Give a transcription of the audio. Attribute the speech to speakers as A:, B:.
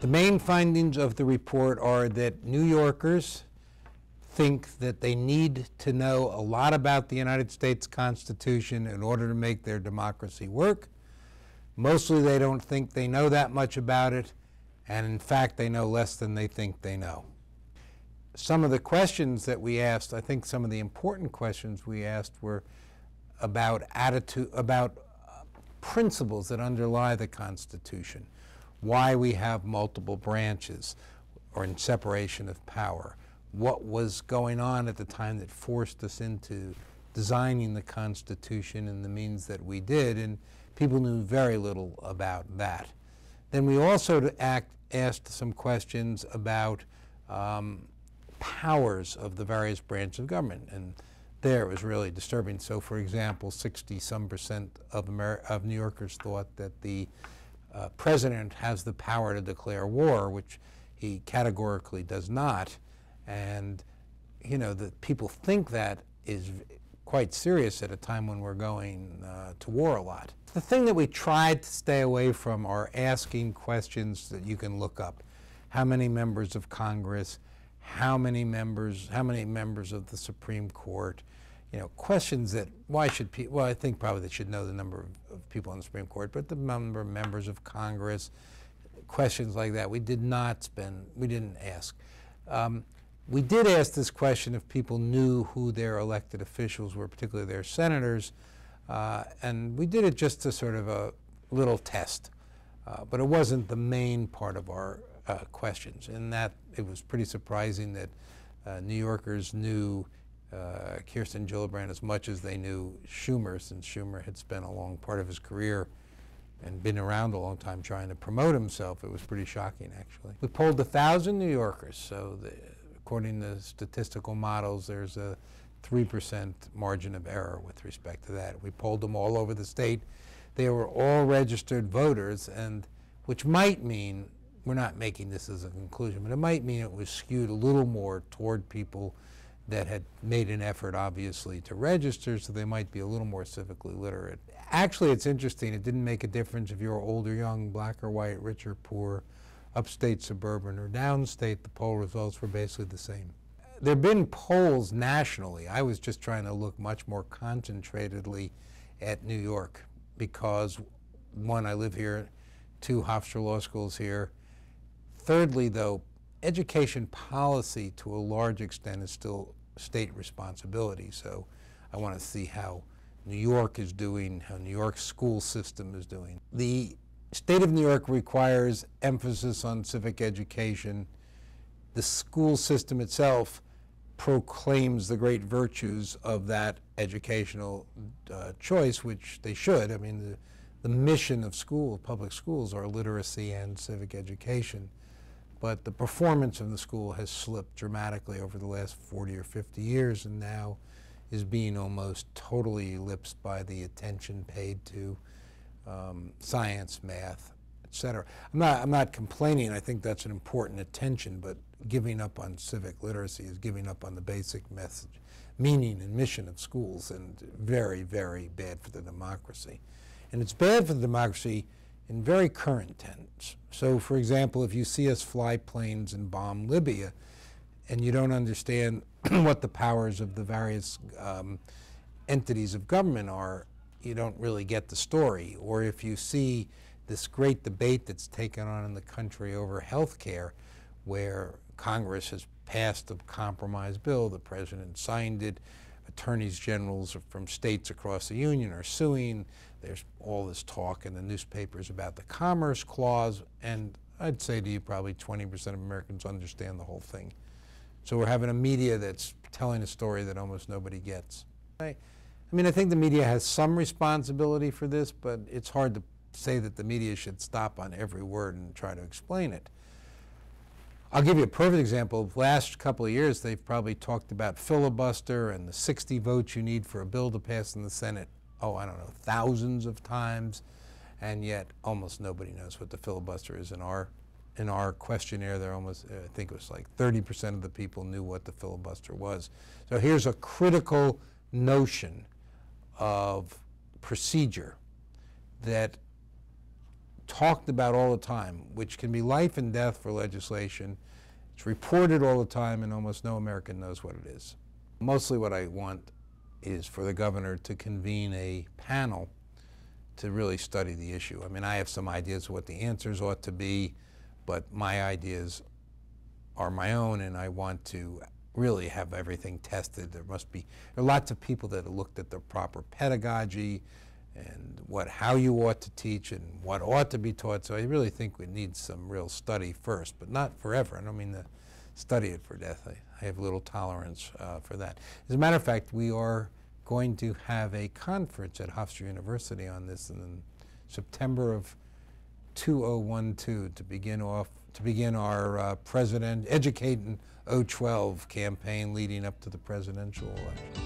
A: The main findings of the report are that New Yorkers think that they need to know a lot about the United States Constitution in order to make their democracy work. Mostly they don't think they know that much about it, and in fact they know less than they think they know. Some of the questions that we asked, I think some of the important questions we asked were about attitude, about principles that underlie the Constitution, why we have multiple branches or in separation of power, what was going on at the time that forced us into designing the Constitution in the means that we did, and people knew very little about that. Then we also asked some questions about powers of the various branches of government, and there it was really disturbing. So for example, 60-some% of New Yorkers thought that the president has the power to declare war, which he categorically does not. And you know, that people think that is quite serious at a time when we're going to war a lot. The thing that we tried to stay away from are asking questions that you can look up. How many members of Congress? How many members of the Supreme Court? You know, questions that, why should people, well, I think probably they should know the number of people on the Supreme Court, but the number of members of Congress, questions like that, we didn't ask. We did ask this question if people knew who their elected officials were, particularly their senators, and we did it just to sort of a little test, but it wasn't the main part of our questions. In that, it was pretty surprising that New Yorkers knew Kirsten Gillibrand as much as they knew Schumer, since Schumer had spent a long part of his career and been around a long time trying to promote himself. It was pretty shocking, actually. We polled 1,000 New Yorkers, so according to statistical models, there's a 3% margin of error with respect to that. We polled them all over the state. They were all registered voters, and which might mean, we're not making this as a conclusion, but it might mean it was skewed a little more toward people that had made an effort, obviously, to register, so they might be a little more civically literate. Actually, it's interesting. It didn't make a difference if you were old or young, black or white, rich or poor, upstate, suburban, or downstate. The poll results were basically the same. There have been polls nationally. I was just trying to look much more concentratedly at New York because, one, I live here, two, Hofstra Law School's here. Thirdly, though, education policy to a large extent is still state responsibility. So I want to see how New York is doing, how New York's school system is doing. The state of New York requires emphasis on civic education. The school system itself proclaims the great virtues of that educational choice, which they should. I mean, the mission of public schools are literacy and civic education. But the performance of the school has slipped dramatically over the last 40 or 50 years, and now is being almost totally eclipsed by the attention paid to science, math, etc. I'm not complaining. I think that's an important attention, but giving up on civic literacy is giving up on the basic message, meaning and mission of schools, and very, very bad for the democracy. And it's bad for the democracy in very current tense. So, for example, if you see us fly planes and bomb Libya, and you don't understand what the powers of the various entities of government are, you don't really get the story. Or if you see this great debate that's taken on in the country over health care, where Congress has passed a compromise bill, the president signed it, attorneys generals from states across the union are suing, there's all this talk in the newspapers about the Commerce Clause, and I'd say to you probably 20% of Americans understand the whole thing. So we're having a media that's telling a story that almost nobody gets. I mean, I think the media has some responsibility for this, but it's hard to say that the media should stop on every word and try to explain it. I'll give you a perfect example. The last couple of years, they've probably talked about filibuster and the 60 votes you need for a bill to pass in the Senate, oh, I don't know, thousands of times, and yet almost nobody knows what the filibuster is. In our questionnaire, there almost, I think it was like 30% of the people knew what the filibuster was. So here's a critical notion of procedure that talked about all the time, which can be life and death for legislation. It's reported all the time, and almost no American knows what it is. Mostly what I want is for the governor to convene a panel to really study the issue. I mean, I have some ideas of what the answers ought to be, but my ideas are my own, and I want to really have everything tested. There are lots of people that have looked at the proper pedagogy and how you ought to teach and what ought to be taught. So I really think we need some real study first, but not forever. I don't mean to study it for death. I have little tolerance for that. As a matter of fact, we are going to have a conference at Hofstra University on this in September of 2012 to begin our Educating 012 campaign leading up to the presidential election.